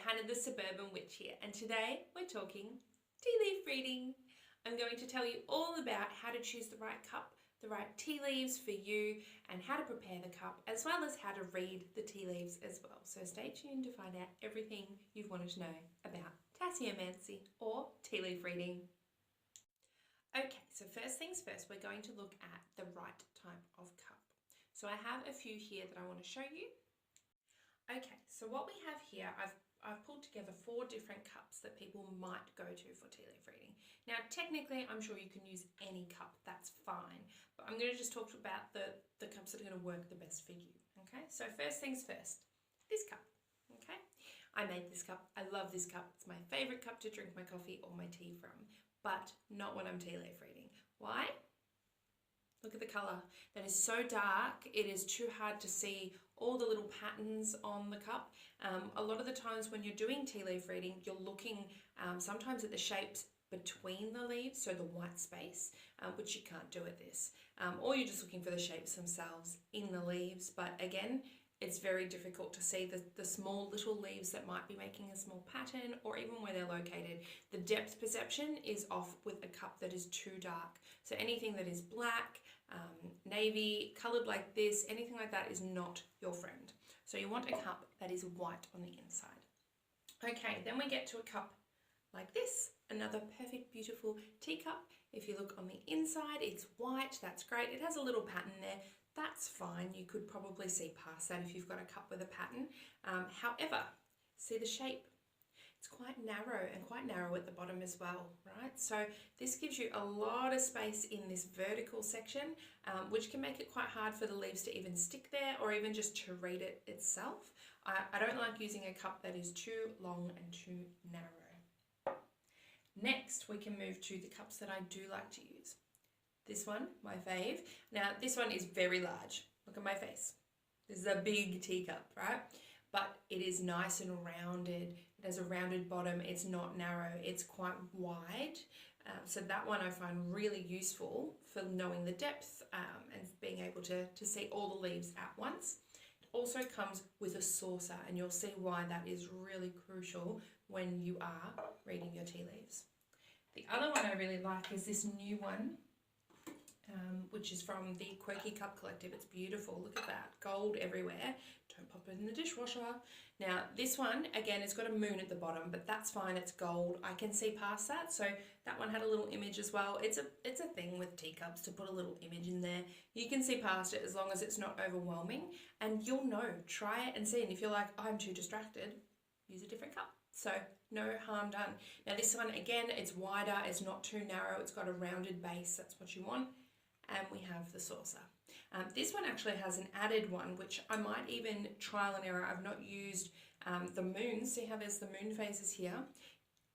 Hannah the Suburban Witch here, and today we're talking tea leaf reading. I'm going to tell you all about how to choose the right cup, the right tea leaves for you, and how to prepare the cup, as well as how to read the tea leaves as well. So stay tuned to find out everything you've wanted to know about tasseomancy or tea leaf reading. Okay, so first things first, we're going to look at the right type of cup. So I have a few here that I want to show you. Okay, so what we have here, I've pulled together 4 different cups that people might go to for tea leaf reading. Now, technically, I'm sure you can use any cup, that's fine. But I'm going to just talk about the cups that are going to work the best for you, okay? So first things first, this cup, okay? I made this cup, I love this cup. It's my favourite cup to drink my coffee or my tea from, but not when I'm tea leaf reading. Why? Look at the colour. That is so dark, it is too hard to see all the little patterns on the cup. A lot of the times when you're doing tea leaf reading, you're looking sometimes at the shapes between the leaves, so the white space, which you can't do with this. Or you're just looking for the shapes themselves in the leaves, but again, it's very difficult to see the small little leaves that might be making a small pattern, or even where they're located. The depth perception is off with a cup that is too dark. So anything that is black, navy, coloured like this, anything like that is not your friend. So you want a cup that is white on the inside. Okay, then we get to a cup like this, another perfect, beautiful teacup. If you look on the inside, it's white, that's great. It has a little pattern there. That's fine, you could probably see past that if you've got a cup with a pattern. However, see the shape? It's quite narrow at the bottom as well, right? So this gives you a lot of space in this vertical section, which can make it quite hard for the leaves to even stick there or even just to read it itself. I don't like using a cup that is too long and too narrow. Next, we can move to the cups that I do like to use. This one, my fave. Now, this one is very large. Look at my face. This is a big teacup, right? But it is nice and rounded. It has a rounded bottom. It's not narrow. It's quite wide. So that one I find really useful for knowing the depth and being able to see all the leaves at once. It also comes with a saucer, and you'll see why that is really crucial when you are reading your tea leaves. The other one I really like is this new one, which is from the Quirky Cup Collective. It's beautiful. Look at that. Gold everywhere. Don't pop it in the dishwasher. Now, this one, again, it's got a moon at the bottom, but that's fine. It's gold. I can see past that. So that one had a little image as well. It's a thing with teacups to put a little image in there. You can see past it as long as it's not overwhelming. And you'll know. Try it and see. And if you're like, I'm too distracted, use a different cup. So no harm done. Now, this one, again, it's wider. It's not too narrow. It's got a rounded base. That's what you want. And we have the saucer. This one actually has an added one, which I might even trial and error. I've not used the moon. See how there's the moon phases here?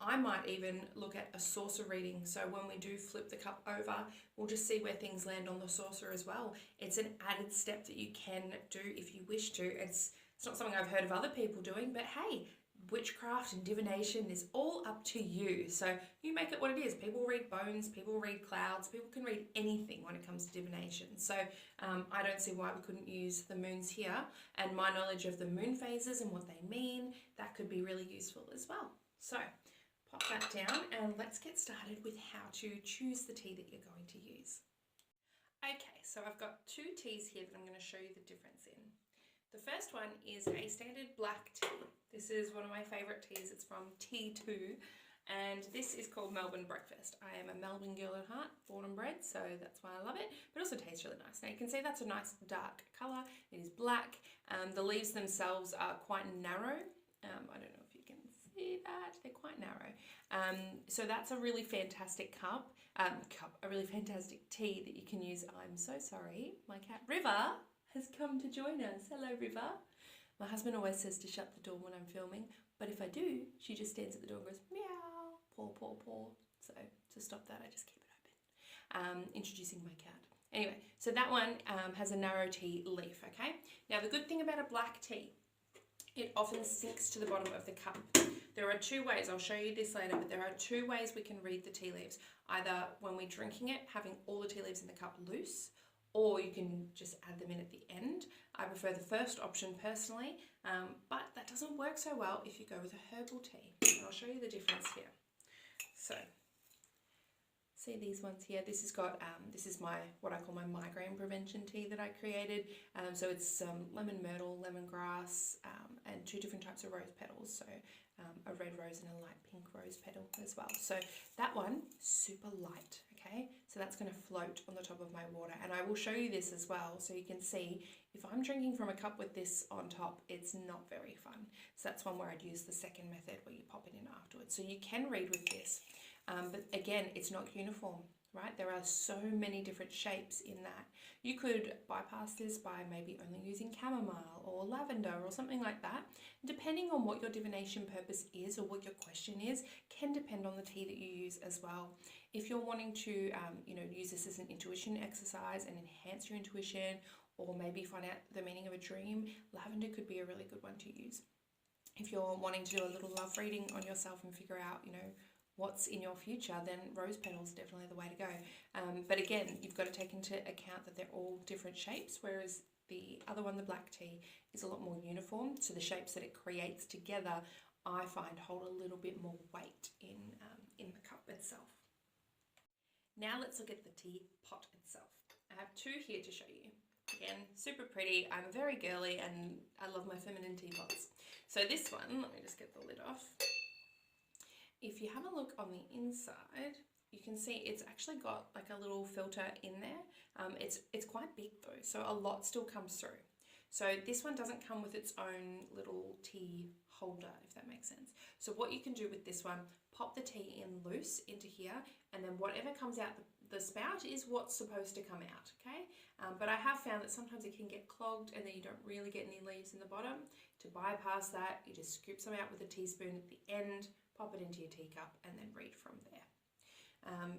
I might even look at a saucer reading. So when we do flip the cup over, we'll just see where things land on the saucer as well. It's an added step that you can do if you wish to. It's not something I've heard of other people doing, but hey, witchcraft and divination is all up to you. So you make it what it is. People read bones, people read clouds, people can read anything when it comes to divination. So I don't see why we couldn't use the moons here, and my knowledge of the moon phases and what they mean, that could be really useful as well. So pop that down and let's get started with how to choose the tea that you're going to use. Okay, so I've got 2 teas here that I'm going to show you the difference in. The first one is a standard black tea. This is one of my favourite teas. It's from T2, and this is called Melbourne Breakfast. I am a Melbourne girl at heart, born and bred, so that's why I love it. But it also tastes really nice. Now you can see that's a nice dark colour. It is black. The leaves themselves are quite narrow. I don't know if you can see that. They're quite narrow. So that's a really fantastic a really fantastic tea that you can use. I'm so sorry. My cat River has come to join us. Hello, River. My husband always says to shut the door when I'm filming, but if I do, she just stands at the door and goes, meow, paw, paw, paw. So to stop that, I just keep it open. Introducing my cat. Anyway, so that one has a narrow tea leaf, okay? Now, the good thing about a black tea, it often sinks to the bottom of the cup. There are 2 ways, I'll show you this later, but there are 2 ways we can read the tea leaves. Either when we're drinking it, having all the tea leaves in the cup loose, or you can just add them in at the end. I prefer the first option personally, but that doesn't work so well if you go with a herbal tea. And I'll show you the difference here. So, see these ones here? This has got, this is my, what I call my migraine prevention tea that I created. So it's lemon myrtle, lemongrass, and 2 different types of rose petals. So a red rose and a light pink rose petal as well. So that one, super light, okay? So that's going to float on the top of my water. And I will show you this as well, so you can see if I'm drinking from a cup with this on top, it's not very fun. So that's one where I'd use the second method where you pop it in afterwards. So you can read with this, but again, it's not uniform, right? There are so many different shapes in that. You could bypass this by maybe only using chamomile or lavender or something like that. Depending on what your divination purpose is or what your question is, can depend on the tea that you use as well. If you're wanting to, use this as an intuition exercise and enhance your intuition, or maybe find out the meaning of a dream, lavender could be a really good one to use. If you're wanting to do a little love reading on yourself and figure out, what's in your future, then rose petals are definitely the way to go. But again, you've got to take into account that they're all different shapes, whereas the other one, the black tea, is a lot more uniform. So the shapes that it creates together, I find, hold a little bit more weight in the cup itself. Now let's look at the teapot itself. I have 2 here to show you. Again, super pretty. I'm very girly and I love my feminine teapots. So this one, let me just get the lid off. If you have a look on the inside, you can see it's actually got like a little filter in there. It's quite big though, so a lot still comes through. So this one doesn't come with its own little tea holder, if that makes sense. So what you can do with this one, pop the tea in loose into here, and then whatever comes out the spout is what's supposed to come out, okay? But I have found that sometimes it can get clogged and then you don't really get any leaves in the bottom. To bypass that, you just scoop some out with a teaspoon at the end, pop it into your teacup, and then read from there.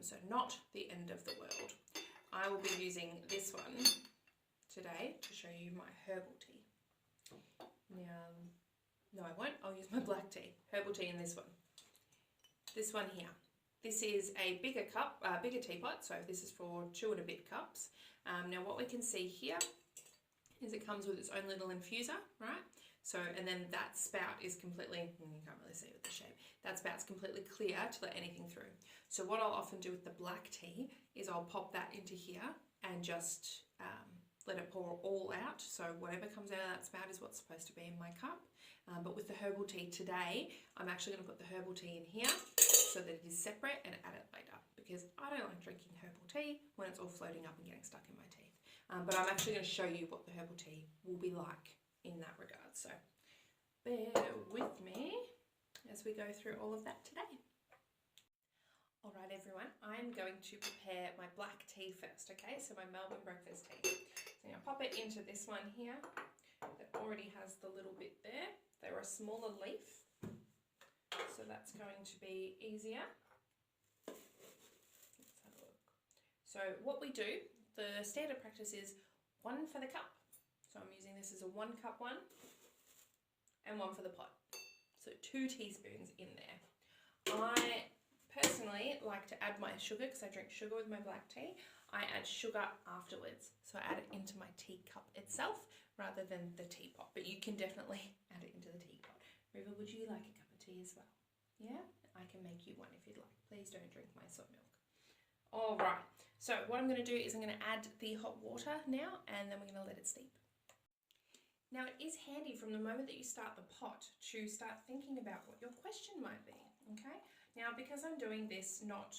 So not the end of the world. I will be using this one today to show you my herbal tea. Now, no I won't, I'll use my black tea. Herbal tea in this one. This one here. This is a bigger cup, bigger teapot, so this is for 2 and a bit cups. Now what we can see here is it comes with its own little infuser, right? So, and then that spout is completely, you can't really see with the shape, that spout's completely clear to let anything through. So what I'll often do with the black tea is I'll pop that into here and just let it pour all out. So whatever comes out of that spout is what's supposed to be in my cup. But with the herbal tea today, I'm actually going to put the herbal tea in here so that it is separate and add it later, because I don't like drinking herbal tea when it's all floating up and getting stuck in my teeth. But I'm actually going to show you what the herbal tea will be like in that regard. So bear with me as we go through all of that today. All right, everyone, I'm going to prepare my black tea first, okay? So my Melbourne breakfast tea. So I'm going to pop it into this one here that already has the little bit there. They're a smaller leaf, so that's going to be easier. Let's have a look. So what we do, the standard practice is 1 for the cup. So I'm using this as a 1 cup one and 1 for the pot. So 2 teaspoons in there. I personally like to add my sugar because I drink sugar with my black tea. I add sugar afterwards. So I add it into my teacup itself rather than the teapot. But you can definitely add it into the teapot. River, would you like a cup of tea as well? Yeah? I can make you one if you'd like. Please don't drink my soy milk. All right. So what I'm going to do is I'm going to add the hot water now, and then we're going to let it steep. Now it is handy from the moment that you start the pot to start thinking about what your question might be, okay? Now because I'm doing this not,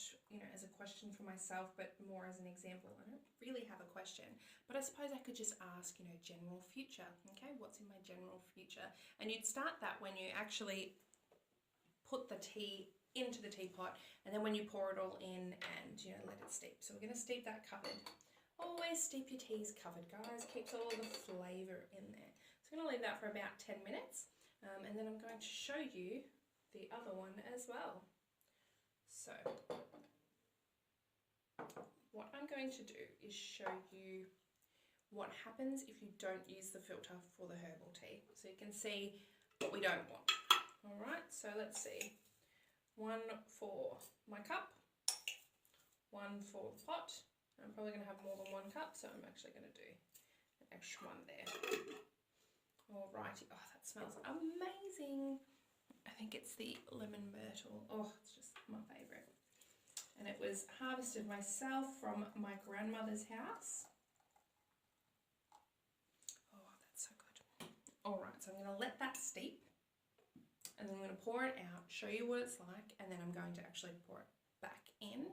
as a question for myself, but more as an example, I don't really have a question, but I suppose I could just ask, general future, okay? What's in my general future? And you'd start that when you actually put the tea into the teapot, and then when you pour it all in and, let it steep. So we're going to steep that covered. Always steep your teas covered, guys. Keeps all the flavour in there. So I'm going to leave that for about 10 minutes, and then I'm going to show you the other one as well. So what I'm going to do is show you what happens if you don't use the filter for the herbal tea. So you can see what we don't want. All right, so let's see. 1 for my cup, 1 for the pot. I'm probably going to have more than 1 cup, so I'm actually going to do an extra one there. Alrighty. Oh, that smells amazing. I think it's the lemon myrtle. Oh, it's just my favourite. And it was harvested myself from my grandmother's house. Oh, that's so good. Alright, so I'm going to let that steep. And then I'm going to pour it out, show you what it's like, and then I'm going to actually pour it back in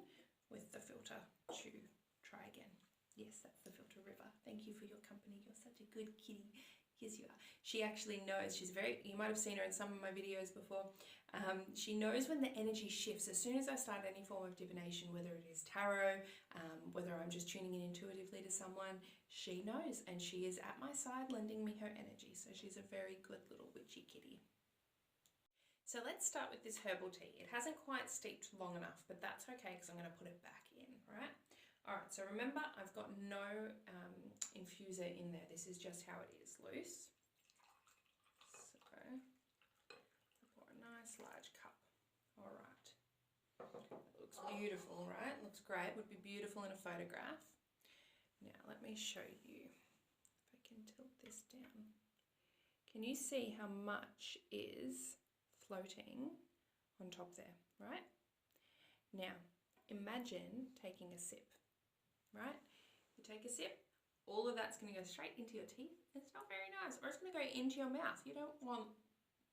with the filter to try again. Yes, that's the filter river. Thank you for your company. You're such a good kitty. Yes, you are. She actually knows. She's very, you might have seen her in some of my videos before. She knows when the energy shifts. As soon as I start any form of divination, whether it is tarot, whether I'm just tuning in intuitively to someone, she knows, and she is at my side lending me her energy. So she's a very good little witchy kitty. So let's start with this herbal tea. It hasn't quite steeped long enough, but that's okay because I'm going to put it back in, right? All right, so remember, I've got no infuser in there. This is just how it is, loose. So I pour a nice large cup. All right. It looks beautiful, right? Looks great. Would be beautiful in a photograph. Now let me show you if I can tilt this down. Can you see how much is floating on top there, right? Now imagine taking a sip. Right? You take a sip, all of that's going to go straight into your teeth. It's not very nice. Or it's going to go into your mouth. You don't want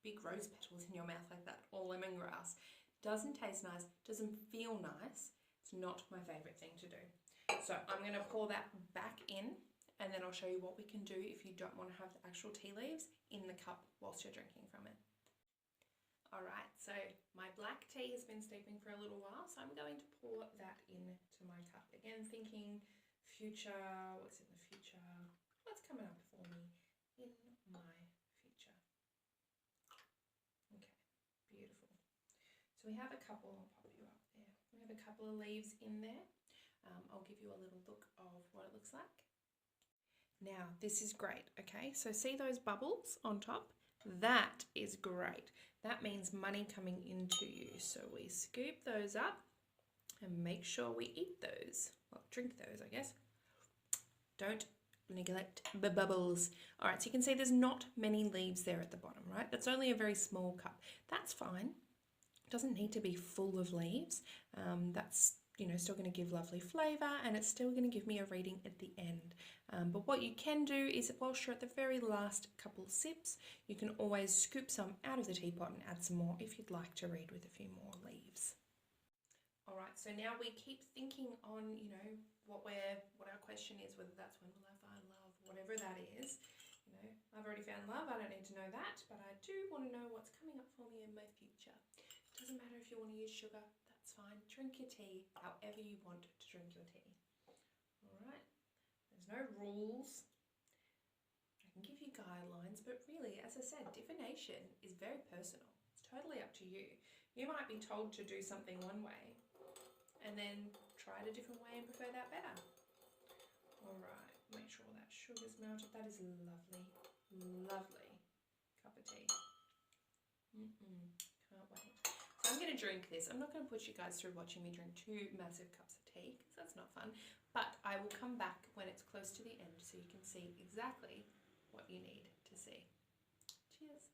big rose petals in your mouth like that, or lemongrass. Doesn't taste nice, doesn't feel nice. It's not my favourite thing to do. So I'm going to pour that back in, and then I'll show you what we can do if you don't want to have the actual tea leaves in the cup whilst you're drinking from it. Alright, so my black tea has been steeping for a little while, so I'm going to pour that into my cup. Again, thinking future, what's in the future? What's coming up for me in my future? Okay, beautiful. So we have a couple, I'll pop you up there. We have a couple of leaves in there. I'll give you a little look of what it looks like. Now, this is great, okay? So see those bubbles on top? That is great. That means money coming into you. So we scoop those up and make sure we eat those. Well, drink those, I guess. Don't neglect the bubbles. All right, so you can see there's not many leaves there at the bottom, right? That's only a very small cup. That's fine. It doesn't need to be full of leaves. That's, you know, still going to give lovely flavour, and it's still going to give me a reading at the end. But what you can do is, whilst you're at the very last couple of sips, you can always scoop some out of the teapot and add some more if you'd like to read with a few more leaves. All right, so now we keep thinking on, you know, what our question is, whether that's when will I find love, whatever that is. You know, I've already found love, I don't need to know that, but I do want to know what's coming up for me in my future. It doesn't matter if you want to use sugar, that's fine. Drink your tea however you want to drink your tea. All right, there's no rules. I can give you guidelines, but really, as I said, divination is very personal. It's totally up to you. You might be told to do something one way and then try it a different way and prefer that better. All right, make sure that sugar's melted. That is lovely, lovely cup of tea. Can't wait. So I'm going to drink this. I'm not going to put you guys through watching me drink 2 massive cups of tea because that's not fun. But I will come back when it's close to the end so you can see exactly what you need to see. Cheers.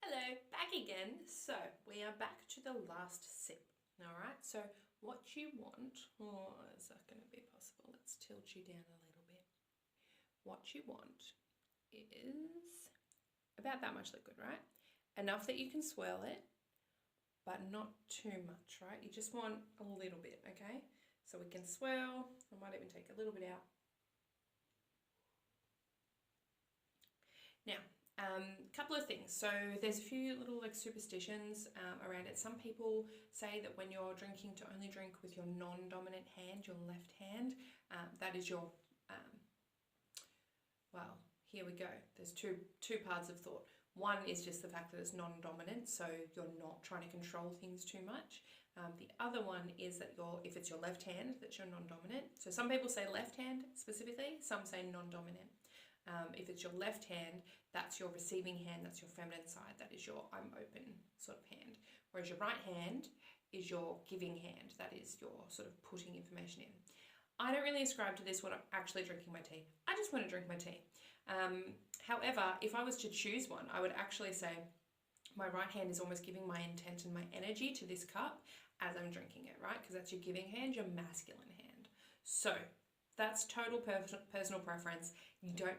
Hello, back again. So we are back to the last sip. All right, so what you want, oh, is that going to be possible? Let's tilt you down a little bit. What you want is about that much liquid, right? Enough that you can swirl it, but not too much, right? You just want a little bit, okay? So we can swirl. I might even take a little bit out. Now, a couple of things. So there's a few little like superstitions around it. Some people say that when you're drinking to only drink with your non-dominant hand, your left hand, that is your, well, here we go. There's two paths of thought. One is just the fact that it's non-dominant, so you're not trying to control things too much. The other one is that if it's your left hand, that's your non-dominant. So some people say left hand specifically, some say non-dominant. If it's your left hand, that's your receiving hand, that's your feminine side, that is your I'm open sort of hand. Whereas your right hand is your giving hand, that is your sort of putting information in. I don't really ascribe to this when I'm actually drinking my tea. I just want to drink my tea. However, if I was to choose one, I would actually say my right hand is almost giving my intent and my energy to this cup as I'm drinking it, right? Because that's your giving hand, your masculine hand. So that's total personal preference.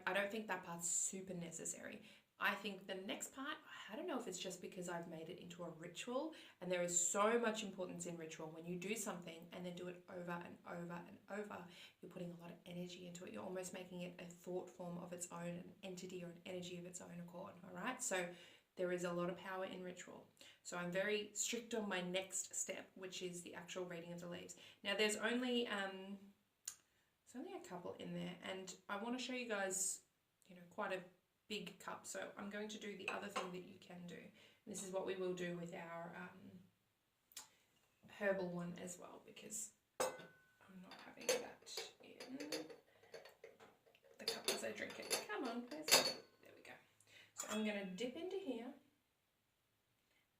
I don't think that part's super necessary. I think the next part, I don't know if it's just because I've made it into a ritual, and there is so much importance in ritual. When you do something and then do it over and over and over, you're putting a lot of energy into it. You're almost making it a thought form of its own, an entity or an energy of its own accord, all right? So there is a lot of power in ritual. So I'm very strict on my next step, which is the actual reading of the leaves. Now there's only a couple in there, and I want to show you guys, quite a big cup. So I'm going to do the other thing that you can do. And this is what we will do with our herbal one as well, because I'm not having that in the cup as I drink it. Come on, there we go. So I'm going to dip into here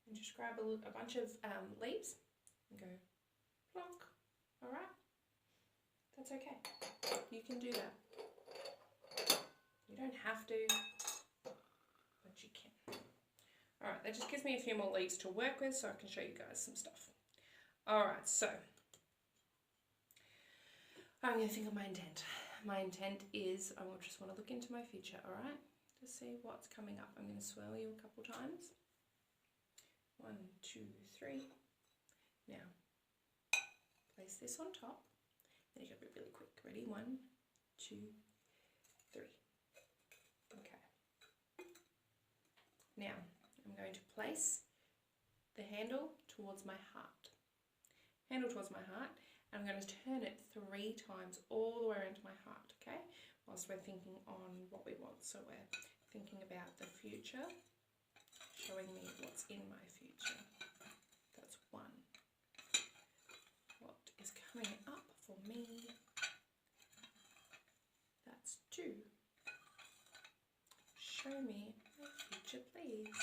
and just grab a bunch of leaves and go plonk. All right, that's okay. You can do that. You don't have to, but you can. All right, that just gives me a few more leaves to work with so I can show you guys some stuff. All right, so I'm going to think of my intent. My intent is I just want to look into my future, all right, to see what's coming up. I'm going to swirl you a couple times. 1, 2, 3. Now, place this on top. Then you got to be really quick. Ready? 1, 2, 3. Okay. Now, I'm going to place the handle towards my heart. Handle towards my heart. And I'm going to turn it 3 times all the way around to my heart, okay? Whilst we're thinking on what we want. So we're thinking about the future, showing me what's in my future. That's 1. What is coming up for me? That's 2. Show me my future, please.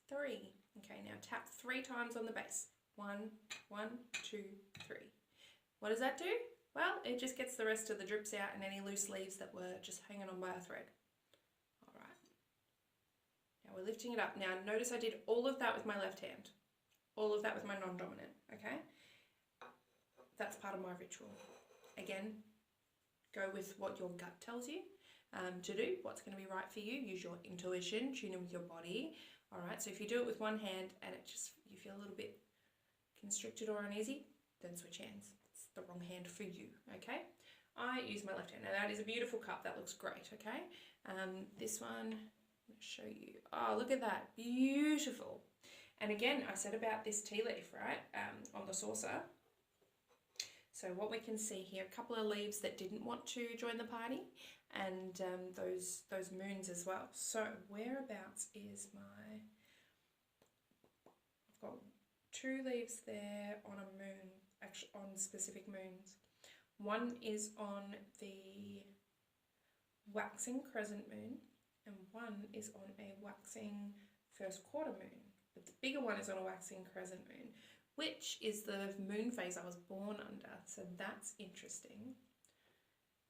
3. Okay, now tap 3 times on the base. 1, 1, 2, 3. What does that do? Well, it just gets the rest of the drips out and any loose leaves that were just hanging on by a thread. All right. Now we're lifting it up. Now notice I did all of that with my left hand. All of that with my non-dominant, okay? That's part of my ritual. Again, go with what your gut tells you to do, what's going to be right for you. Use your intuition, tune in with your body. All right, so if you do it with one hand and you feel a little bit constricted or uneasy, then switch hands. It's the wrong hand for you, okay? I use my left hand. Now that is a beautiful cup. That looks great, okay? This one, I'm going to show you. Oh, look at that. Beautiful. And again, I said about this tea leaf, right, on the saucer. So what we can see here, a couple of leaves that didn't want to join the party, and those moons as well. So whereabouts is my... I've got 2 leaves there on a moon, actually on specific moons. One is on the waxing crescent moon, and one is on a waxing first quarter moon. But the bigger one is on a waxing crescent moon, which is the moon phase I was born under. So that's interesting.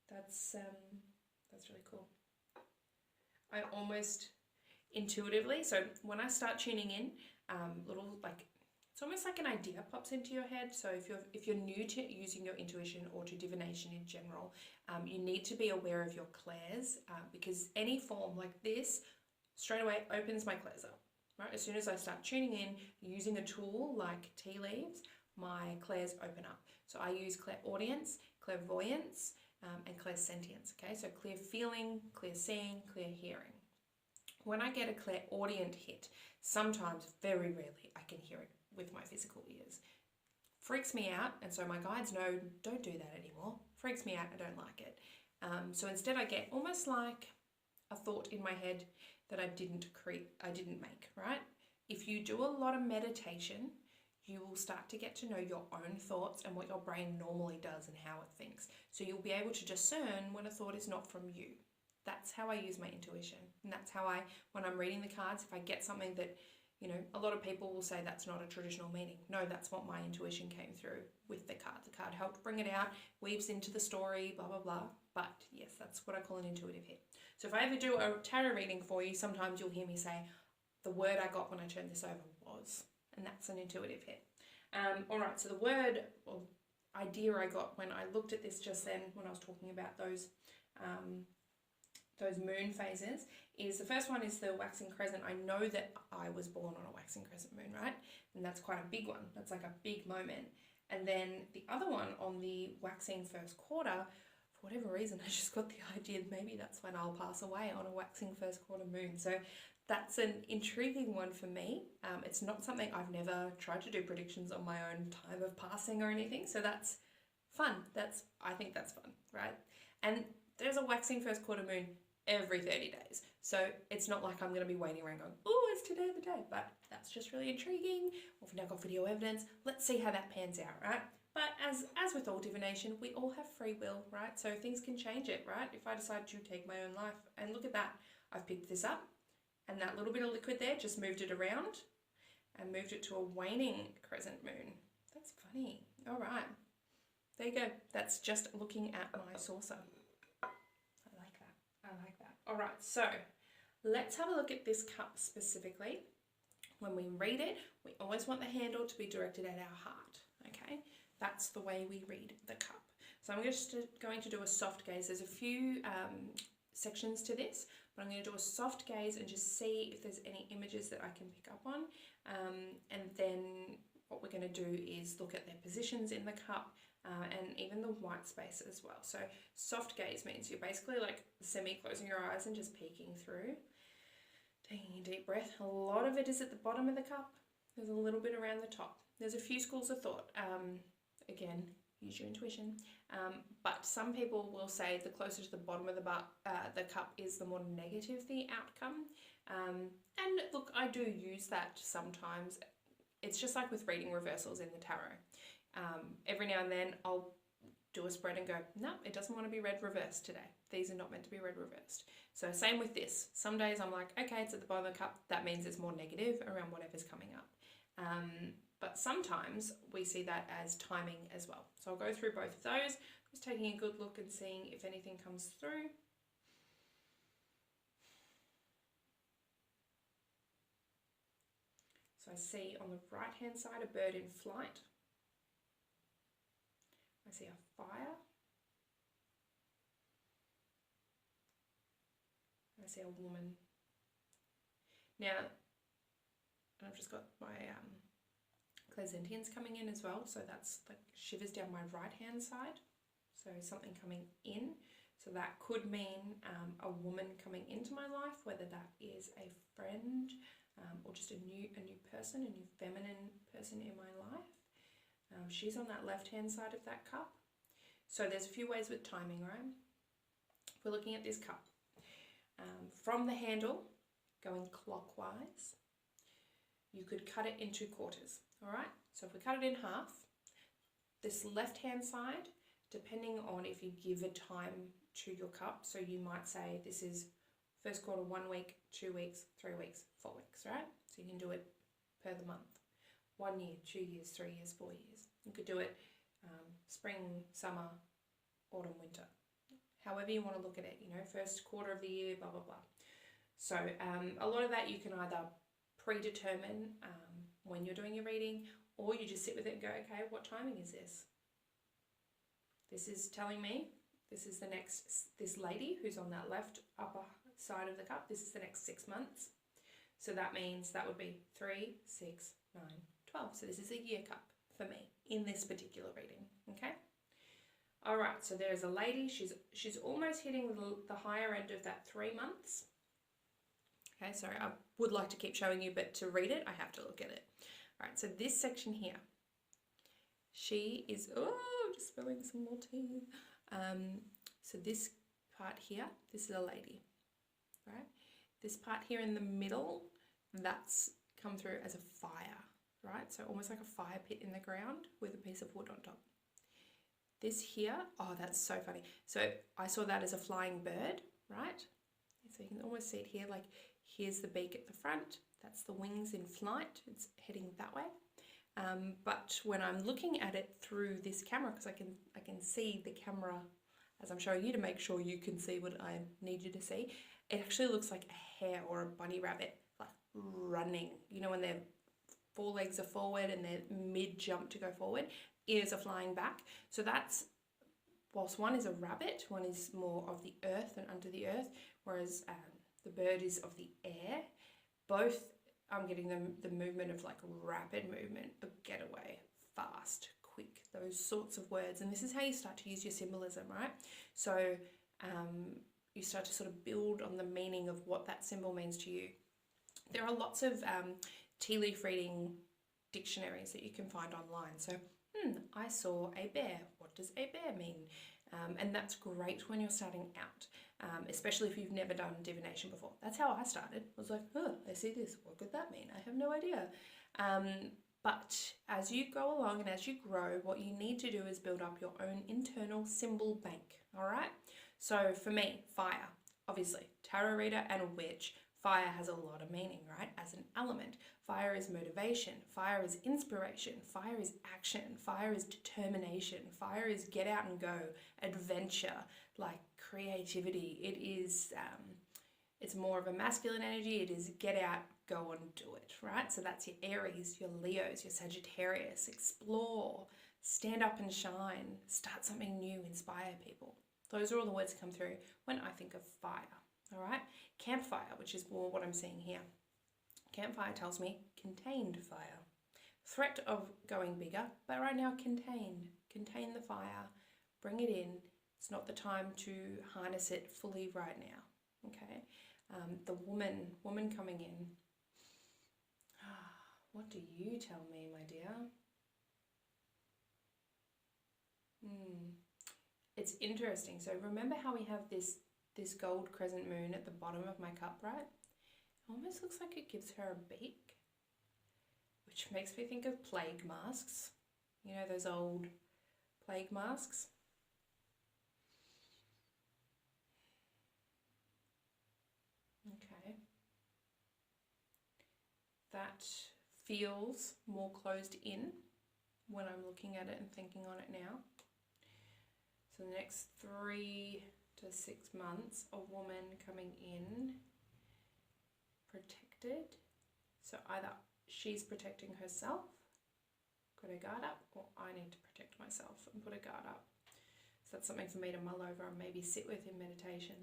That's really cool. I almost intuitively, so when I start tuning in, it's almost like an idea pops into your head. So if you're new to using your intuition or to divination in general, you need to be aware of your clairs, because any form like this straight away opens my clairs up. Right? As soon as I start tuning in using a tool like tea leaves, my clairs open up. So I use clairaudience, clairvoyance, and clairsentience. Okay, so clear feeling, clear seeing, clear hearing. When I get a clairaudient hit, sometimes, very rarely, I can hear it with my physical ears. Freaks me out, and so my guides know, don't do that anymore. Freaks me out, I don't like it. So instead I get almost like a thought in my head that I didn't make, right? If you do a lot of meditation, you will start to get to know your own thoughts and what your brain normally does and how it thinks. So you'll be able to discern when a thought is not from you. That's how I use my intuition. And that's how when I'm reading the cards, if I get something that, a lot of people will say that's not a traditional meaning. No, that's what my intuition came through with the card. The card helped bring it out, weaves into the story, blah, blah, blah. but yes, that's what I call an intuitive hit. So if I ever do a tarot reading for you, sometimes you'll hear me say, the word I got when I turned this over was, and that's an intuitive hit. All right, so the word or idea I got when I looked at this just then, when I was talking about those moon phases, is the first one is the waxing crescent. I know that I was born on a waxing crescent moon, right? And that's quite a big one. That's like a big moment. And then the other one on the waxing first quarter, for whatever reason, I just got the idea maybe that's when I'll pass away, on a waxing first quarter moon. So that's an intriguing one for me. It's not something, I've never tried to do predictions on my own time of passing or anything. So that's fun. I think that's fun, right? And there's a waxing first quarter moon every 30 days. So it's not like I'm going to be waiting around going, oh, it's today the day. But that's just really intriguing. We've now got video evidence. Let's see how that pans out, right? But as with all divination, we all have free will, right? So things can change it, right? If I decide to take my own life, and look at that, I've picked this up, and that little bit of liquid there just moved it around and moved it to a waning crescent moon. That's funny. All right. There you go. That's just looking at my saucer. I like that. I like that. All right. So let's have a look at this cup specifically. When we read it, we always want the handle to be directed at our heart. Okay. That's the way we read the cup. So I'm just going to do a soft gaze. There's a few sections to this, but I'm going to do a soft gaze and just see if there's any images that I can pick up on. And then what we're going to do is look at their positions in the cup and even the white space as well. So soft gaze means you're basically like semi-closing your eyes and just peeking through. Taking a deep breath. A lot of it is at the bottom of the cup. There's a little bit around the top. There's a few schools of thought. Again, use your intuition. But some people will say the closer to the bottom of the cup is, the more negative the outcome. And look, I do use that sometimes. It's just like with reading reversals in the tarot. Every now and then I'll do a spread and go, no, it doesn't want to be read reversed today. These are not meant to be read reversed. So same with this. Some days I'm like, okay, it's at the bottom of the cup. That means it's more negative around whatever's coming up. But sometimes we see that as timing as well. So I'll go through both of those, just taking a good look and seeing if anything comes through. So I see on the right hand side a bird in flight. I see a fire. I see a woman. Now, I've just got my clairsentience coming in as well, so that's like shivers down my right hand side. So something coming in. So that could mean a woman coming into my life, whether that is a friend or just a new person, a new feminine person in my life. She's on that left hand side of that cup. So there's a few ways with timing, right? We're looking at this cup. From the handle, going clockwise, you could cut it into quarters, all right? So if we cut it in half, this left-hand side, depending on if you give a time to your cup, so you might say this is first quarter 1 week, 2 weeks, 3 weeks, 4 weeks, right? So you can do it per the month. 1 year, 2 years, 3 years, 4 years. You could do it spring, summer, autumn, winter. However you want to look at it, you know, first quarter of the year, blah, blah, blah. So a lot of that you can either predetermine when you're doing your reading, or you just sit with it and go, okay, what timing is this? This is telling me this is this lady who's on that left upper side of the cup, this is the next 6 months. So that means that would be 3, 6, 9, 12. So this is a year cup for me in this particular reading, okay? All right, so there's a lady, she's almost hitting the higher end of that 3 months. Okay, sorry, I would like to keep showing you, but to read it, I have to look at it. All right, so this section here, she is, oh, just spilling some more tea. So this part here, this is a lady, right? This part here in the middle, that's come through as a fire, right? So almost like a fire pit in the ground with a piece of wood on top. This here, oh, that's so funny. So I saw that as a flying bird, right? So you can almost see it here, like here's the beak at the front, that's the wings in flight, it's heading that way. But when I'm looking at it through this camera, because I can see the camera as I'm showing you to make sure you can see what I need you to see, it actually looks like a hare or a bunny rabbit, like running. You know, when their forelegs are forward and they're mid-jump to go forward, ears are flying back. So that's, whilst one is a rabbit, one is more of the earth and under the earth, whereas the bird is of the air. Both, I'm getting the movement of like rapid movement, a getaway, fast, quick, those sorts of words. And this is how you start to use your symbolism, right? So you start to sort of build on the meaning of what that symbol means to you. There are lots of tea leaf reading dictionaries that you can find online. So, I saw a bear. What does a bear mean? And that's great when you're starting out, especially if you've never done divination before. That's how I started. I was like, oh, I see this. What could that mean? I have no idea. But as you go along and as you grow, what you need to do is build up your own internal symbol bank, all right? So for me, fire, obviously, tarot reader and a witch. Fire has a lot of meaning, right? As an element. Fire is motivation. Fire is inspiration. Fire is action. Fire is determination. Fire is get out and go, adventure, like creativity. It is, it's more of a masculine energy. It is get out, go and do it, right? So that's your Aries, your Leos, your Sagittarius. Explore, stand up and shine, start something new, inspire people. Those are all the words that come through when I think of fire. All right, campfire, which is more what I'm seeing here. Campfire tells me contained fire. Threat of going bigger, but right now contained. Contain the fire, bring it in. It's not the time to harness it fully right now, okay? The woman coming in. What do you tell me, my dear? It's interesting. So remember how we have this gold crescent moon at the bottom of my cup, right? It almost looks like it gives her a beak, which makes me think of plague masks. You know, those old plague masks? Okay. That feels more closed in when I'm looking at it and thinking on it now. So the next 3 to 6 months, a woman coming in protected. So either she's protecting herself, got her guard up, or I need to protect myself and put a guard up. So that's something for me to mull over and maybe sit with in meditation.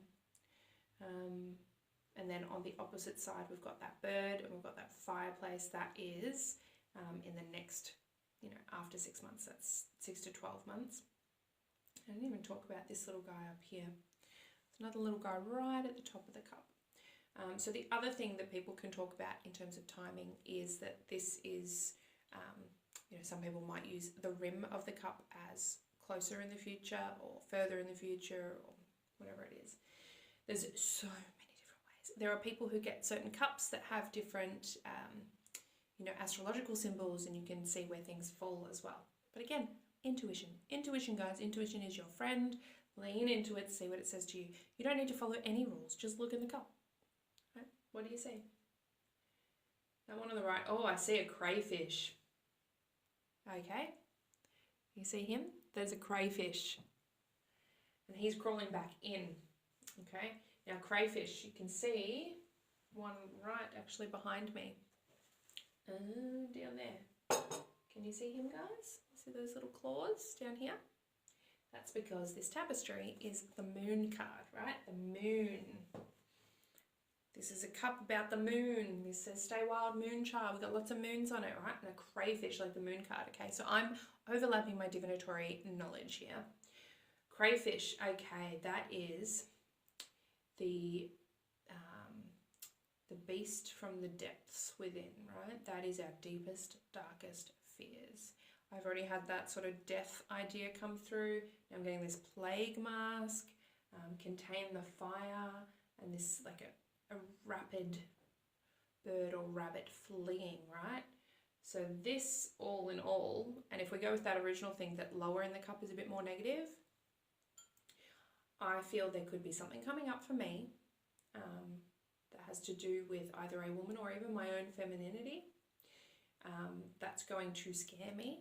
And then on the opposite side, we've got that bird and we've got that fireplace. That is in the next, after 6 months, that's 6 to 12 months. I didn't even talk about this little guy up here. There's another little guy right at the top of the cup. So the other thing that people can talk about in terms of timing is that this is, some people might use the rim of the cup as closer in the future or further in the future or whatever it is. There's so many different ways. There are people who get certain cups that have different, astrological symbols, and you can see where things fall as well. But again, intuition. Intuition, guys. Intuition is your friend. Lean into it, see what it says to you. You don't need to follow any rules. Just look in the cup. Right? What do you see? That one on the right. Oh, I see a crayfish. Okay. You see him? There's a crayfish. And he's crawling back in. Okay. Now, crayfish, you can see one right actually behind me. Down there. Can you see him, guys? See those little claws down here? That's because this tapestry is the moon card, right? The moon. This is a cup about the moon. This says stay wild moon child. We've got lots of moons on it, right? And a crayfish like the moon card, okay? So I'm overlapping my divinatory knowledge here. Crayfish, okay, that is the beast from the depths within, right? That is our deepest, darkest fears. I've already had that sort of death idea come through. Now I'm getting this plague mask, contain the fire, and this like a rapid bird or rabbit fleeing, right? So this all in all, and if we go with that original thing that lower in the cup is a bit more negative, I feel there could be something coming up for me that has to do with either a woman or even my own femininity that's going to scare me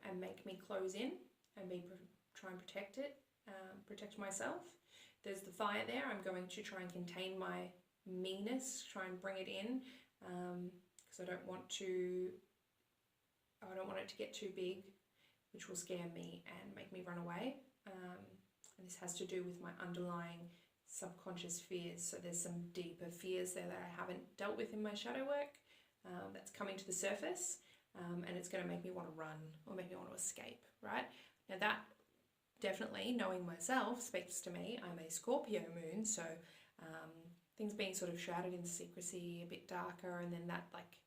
and make me close in and try and protect it protect myself. There's the fire there. I'm going to try and contain my meanness, try and bring it in, because I don't want it to get too big, which will scare me and make me run away. And this has to do with my underlying subconscious fears. So there's some deeper fears there that I haven't dealt with in my shadow work, that's coming to the surface, and it's going to make me want to run or make me want to escape, right? Now that definitely, knowing myself, speaks to me. I'm a Scorpio moon, so things being sort of shrouded in secrecy, a bit darker, and then that, like,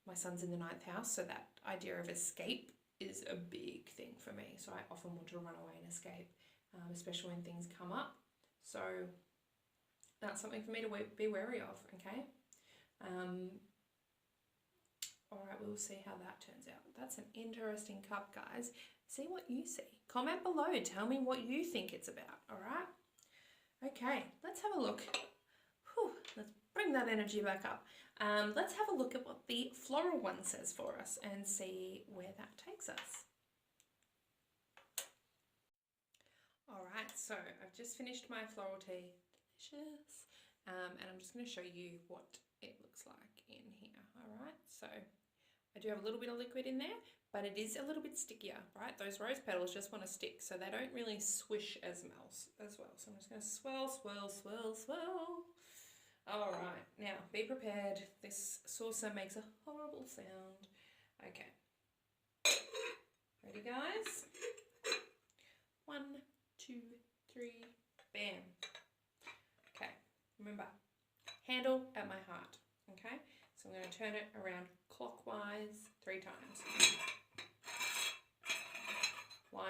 my sun's in the 9th house, so that idea of escape is a big thing for me. So I often want to run away and escape, especially when things come up. So that's something for me to be wary of, okay? All right, we'll see how that turns out. That's an interesting cup, guys. See what you see. Comment below. Tell me what you think it's about, all right? Okay, let's have a look. Whew, let's bring that energy back up. Let's have a look at what the floral one says for us and see where that takes us. All right, so I've just finished my floral tea. Delicious. And I'm just going to show you what it looks like in here. All right, so I do have a little bit of liquid in there, but it is a little bit stickier, right? Those rose petals just want to stick, so they don't really swish as well. So I'm just going to swirl, swirl, swirl, swirl. All right, now be prepared. This saucer makes a horrible sound. Okay. Ready, guys? 1, 2, 3, bam. Okay, remember, handle at my heart, okay? So I'm going to turn it around clockwise 3 times. 1,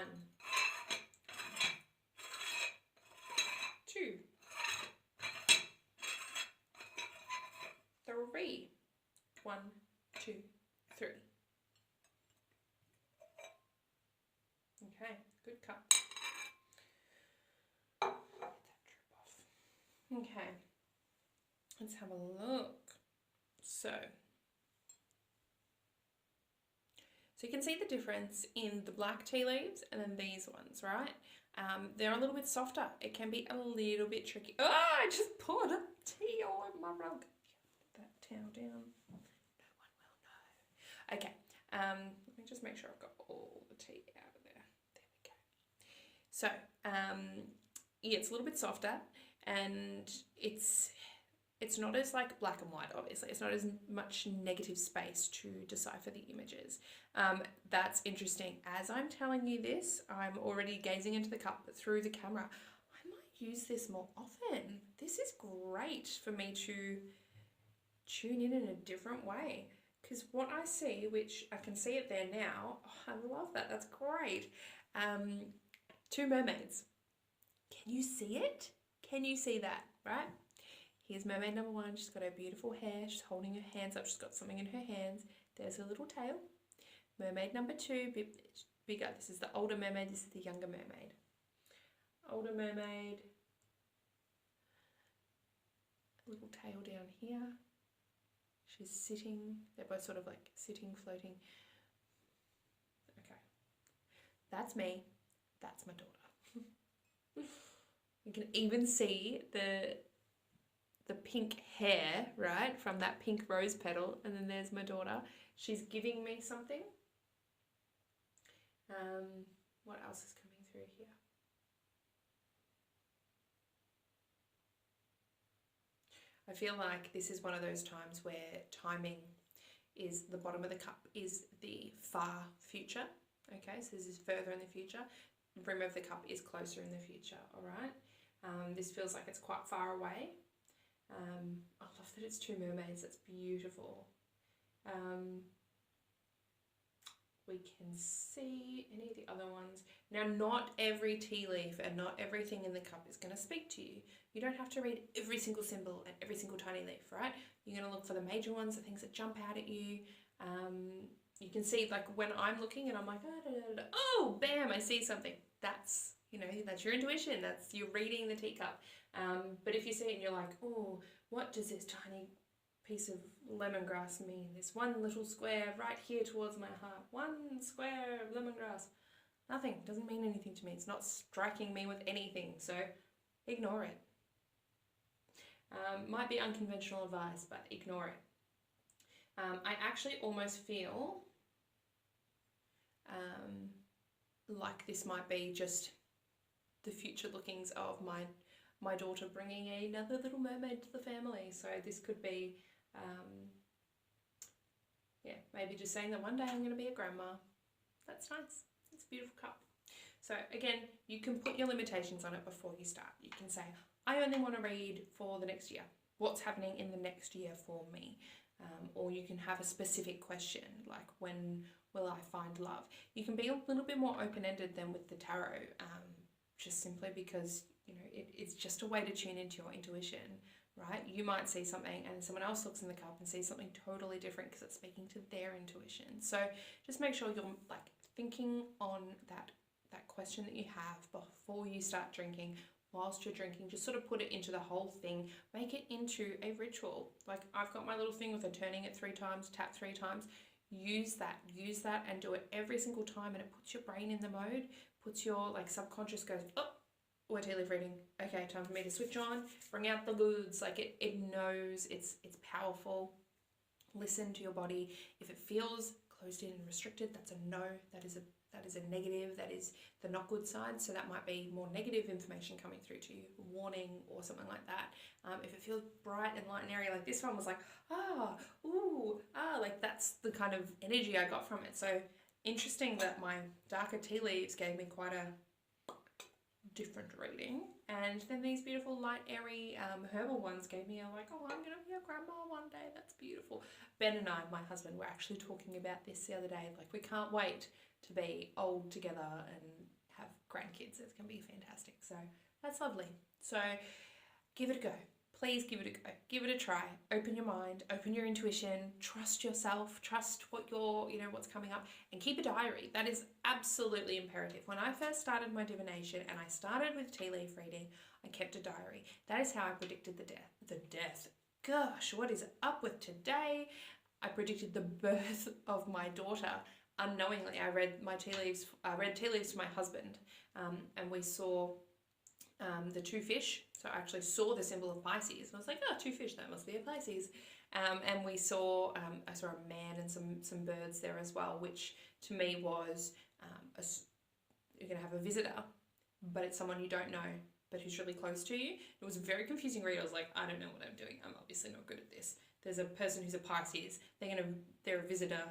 2, 3. 1, 2, 3. Okay, good cup. Get that drip off. Okay, let's have a look. So you can see the difference in the black tea leaves and then these ones, right? They're a little bit softer. It can be a little bit tricky. Oh, I just poured up tea all over my rug. Put that towel down. No one will know. Okay, let me just make sure I've got all the tea out of there. There we go. So, yeah, it's a little bit softer, and it's not as like black and white, obviously. It's not as much negative space to decipher the images. That's interesting. As I'm telling you this, I'm already gazing into the cup through the camera. I might use this more often. This is great for me to tune in a different way. Because what I see, which I can see it there now, oh, I love that. That's great. 2 mermaids. Can you see it? Can you see that, right? Here's mermaid number 1. She's got her beautiful hair. She's holding her hands up. She's got something in her hands. There's her little tail. Mermaid number 2, bit bigger. This is the older mermaid. This is the younger mermaid. Older mermaid. Little tail down here. She's sitting. They're both sort of like sitting, floating. Okay. That's me. That's my daughter. You can even see the pink hair, right, from that pink rose petal, and then there's my daughter. She's giving me something. What else is coming through here? I feel like this is one of those times where timing is the bottom of the cup is the far future. Okay, so this is further in the future. Brim of the cup is closer in the future, all right? This feels like it's quite far away. I love that it's 2 mermaids. That's beautiful. We can see any of the other ones. Now, not every tea leaf and not everything in the cup is going to speak to you. You don't have to read every single symbol and every single tiny leaf, right? You're going to look for the major ones, the things that jump out at you. You can see, like, when I'm looking and I'm like, oh, bam, I see something. That's, you know, that's your intuition. That's you're reading the teacup. But if you see it and you're like, oh, what does this tiny piece of lemongrass mean? This one little square right here towards my heart. 1 square of lemongrass. Nothing. Doesn't mean anything to me. It's not striking me with anything. So ignore it. Might be unconventional advice, but ignore it. I actually almost feel like this might be just the future lookings of my daughter bringing another little mermaid to the family. So this could be, yeah, maybe just saying that one day I'm going to be a grandma. That's nice. It's a beautiful cup. So again, you can put your limitations on it before you start. You can say, I only want to read for the next year. What's happening in the next year for me? Or you can have a specific question, like when will I find love? You can be a little bit more open-ended than with the tarot, just simply because, you know, it's just a way to tune into your intuition, right? You might see something and someone else looks in the cup and sees something totally different because it's speaking to their intuition. So just make sure you're like thinking on that question that you have before you start drinking. Whilst you're drinking, just sort of put it into the whole thing, make it into a ritual. Like I've got my little thing with her turning it 3 times, tap 3 times. Use that and do it every single time, and it puts your brain in the mode, puts your like subconscious goes, oh, we're tea leaf reading. Okay, time for me to switch on, bring out the goods. Like it knows it's powerful. Listen to your body. If it feels closed in and restricted, that's a no. That is a negative. That is the not good side. So that might be more negative information coming through to you, warning or something like that. If it feels bright and light and airy, like this one was like, like that's the kind of energy I got from it. So interesting that my darker tea leaves gave me quite a different reading, and then these beautiful light airy herbal ones gave me a like, oh, I'm gonna be a grandma one day. That's beautiful. Ben and I, my husband, were actually talking about this the other day. Like we can't wait to be old together and have grandkids. It's gonna be fantastic. So that's lovely. So give it a go. Please give it a go. Give it a try. Open your mind, open your intuition, trust yourself, trust what what's coming up, and keep a diary. That is absolutely imperative. When I first started my divination and I started with tea leaf reading, I kept a diary. That is how I predicted the death. Gosh, what is up with today? I predicted the birth of my daughter. Unknowingly, I read tea leaves to my husband, and we saw the 2 fish. So I actually saw the symbol of Pisces, and I was like, oh, 2 fish, that must be a Pisces. And we saw, I saw a man and some birds there as well, which to me was, you're going to have a visitor, but it's someone you don't know, but who's really close to you. It was a very confusing read. I was like, I don't know what I'm doing. I'm obviously not good at this. There's a person who's a Pisces. They're a visitor,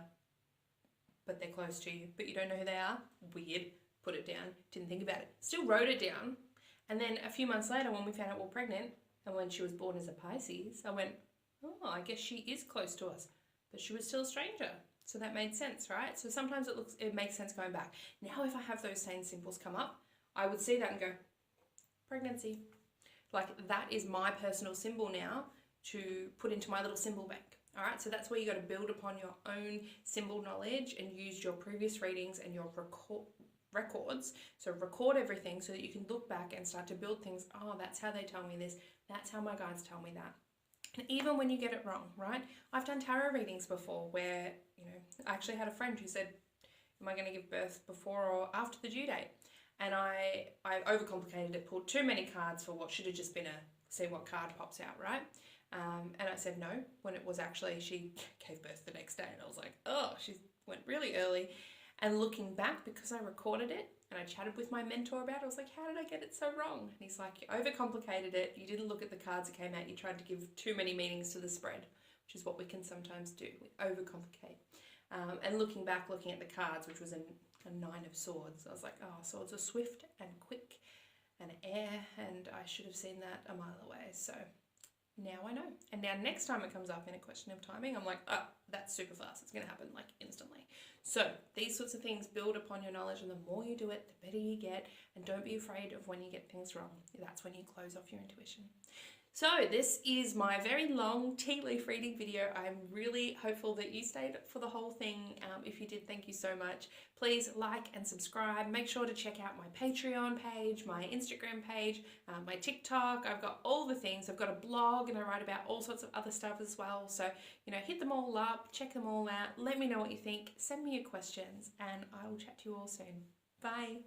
but they're close to you, but you don't know who they are. Weird. Put it down. Didn't think about it. Still wrote it down. And then a few months later, when we found out we were pregnant, and when she was born as a Pisces, I went, oh, I guess she is close to us, but she was still a stranger. So that made sense, right? So sometimes it makes sense going back. Now, if I have those same symbols come up, I would see that and go, pregnancy. Like that is my personal symbol now to put into my little symbol bank. All right, so that's where you got to build upon your own symbol knowledge and use your previous readings and your records. So record everything so that you can look back and start to build things. Oh, that's how they tell me this. That's how my guides tell me that. And even when you get it wrong, right? I've done tarot readings before where, I actually had a friend who said, am I going to give birth before or after the due date? And I overcomplicated it, pulled too many cards for what should have just been see what card pops out, right? And I said no, when it was actually, she gave birth the next day. And I was like, oh, she went really early. And looking back, because I recorded it and I chatted with my mentor about it, I was like, how did I get it so wrong? And he's like, you overcomplicated it. You didn't look at the cards that came out. You tried to give too many meanings to the spread, which is what we can sometimes do. We overcomplicate. And looking back, looking at the cards, which was a 9 of swords, I was like, oh, swords are swift and quick and air, and I should have seen that a mile away. So now I know. And now next time it comes up in a question of timing, I'm like, oh, that's super fast. It's going to happen like instantly. So these sorts of things build upon your knowledge, and the more you do it, the better you get. And don't be afraid of when you get things wrong. That's when you close off your intuition. So this is my very long tea leaf reading video. I'm really hopeful that you stayed for the whole thing. If you did, thank you so much. Please like and subscribe. Make sure to check out my Patreon page, my Instagram page, my TikTok. I've got all the things. I've got a blog and I write about all sorts of other stuff as well. So, hit them all up, check them all out. Let me know what you think. Send me your questions and I will chat to you all soon. Bye.